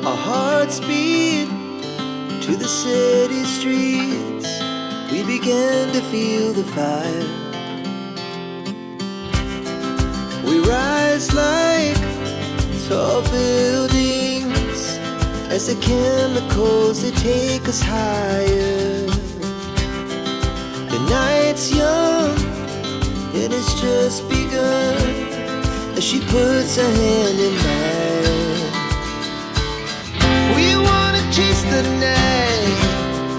Our hearts beat to the city streets. We began to feel the fire. We rise like tall buildings as the chemicals, they take us higher. The night's young, it has just begun as she puts her hand in mine. We wanna chase the night,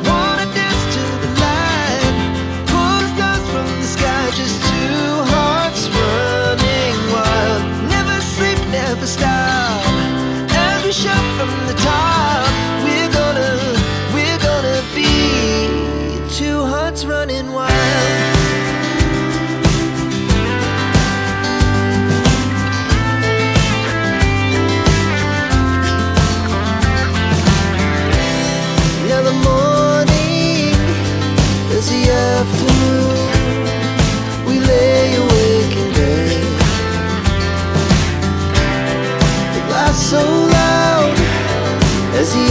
wanna dance to the light, pull the stars from the sky, just two hearts running wild. Never sleep, never stop, as we shout from the top. We're gonna be two hearts running wild. Now the morning is the afternoon. We lay awake in bed. The laughs so loud as the